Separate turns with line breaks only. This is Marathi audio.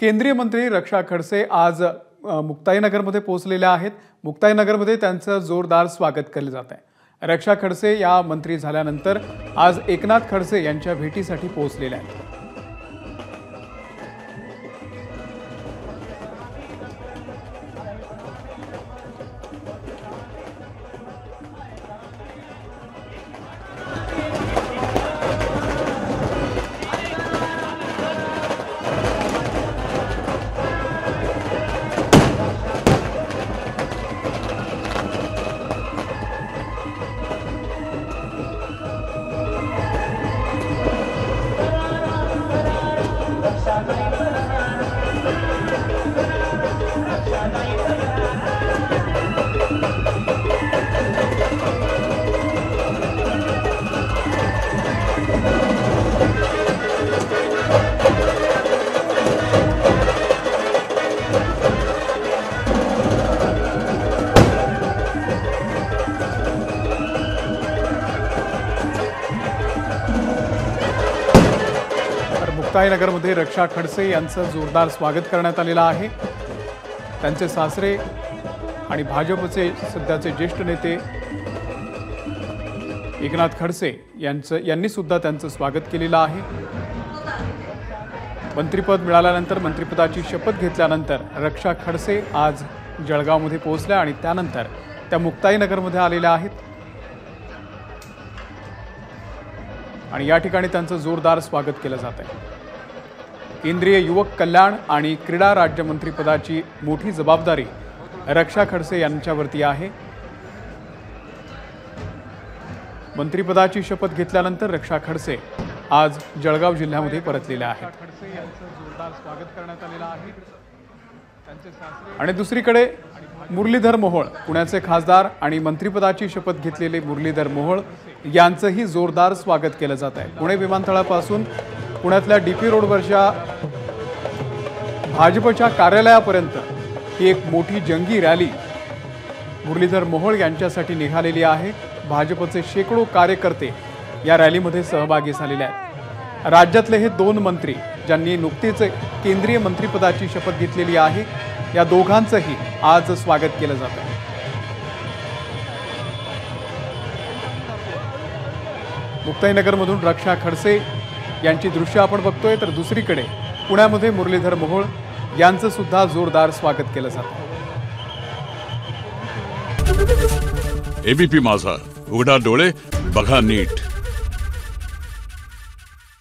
केंद्रीय मंत्री रक्षा खडसे आज मुक्ताईनगरमध्ये पोहोचलेले आहेत। मुक्ताईनगरमध्ये त्यांचं जोरदार स्वागत केले जात आहे। रक्षा खडसे या मंत्री झाल्यानंतर आज एकनाथ खडसे यांच्या भेटीसाठी पोहोचलेले आहेत। मुक्ताईनगरमध्ये रक्षा खडसे यांचं जोरदार स्वागत करण्यात आलेलं आहे। त्यांचे सासरे आणि भाजपचे सध्याचे ज्येष्ठ नेते एकनाथ खडसे यांनी सुद्धा त्यांचं स्वागत केलेलं आहे। मंत्रिपद मिळाल्यानंतर मंत्रिपदाची शपथ घेतल्यानंतर रक्षा खडसे आज जळगावमध्ये पोहोचल्या आणि त्यानंतर त्या मुक्ताईनगरमध्ये आलेल्या आहेत आणि या ठिकाणी त्यांचं जोरदार स्वागत केलं जात आहे। केंद्रीय युवक कल्याण आणि क्रीडा राज्यमंत्रीपदाची मोठी जबाबदारी रक्षा खडसे यांच्यावरती आहे। मंत्रिपदाची शपथ घेतल्यानंतर रक्षा खडसे आज जळगाव जिल्ह्यामध्ये परतलेले आहेत। खडसे यांचं जोरदार स्वागत करण्यात आलेलं आहे। आणि दुसरीकडे मुरलीधर मोहोळ पुण्याचे खासदार आणि मंत्रिपदाची शपथ घेतलेले मुरलीधर मोहोळ यांचंही जोरदार स्वागत केलं जात आहे। पुणे विमानतळापासून पुण्यातल्या डीपी रोडवरच्या भाजपच्या कार्यालयापर्यंत ही एक मोठी जंगी रॅली मुरलीधर मोहोळ यांच्यासाठी निघालेली आहे। भाजपचे शेकडो कार्यकर्ते या रॅलीमध्ये सहभागी झालेले आहेत। राज्यातले हे दोन मंत्री ज्यांनी नुकतीच केंद्रीय मंत्रिपदाची शपथ घेतलेली आहे, या दोघांचंही आज स्वागत केलं जात आहे। मुक्ताईनगरमधून रक्षा खडसे यांची दृश्य आपण बघतोय, तर दुसरीकडे पुण्यामध्ये मुरलीधर मोहोळ यांचं सुद्धा जोरदार स्वागत केलं जात आहे।
एबीपी माझा, उघडा डोळे बघा नीट।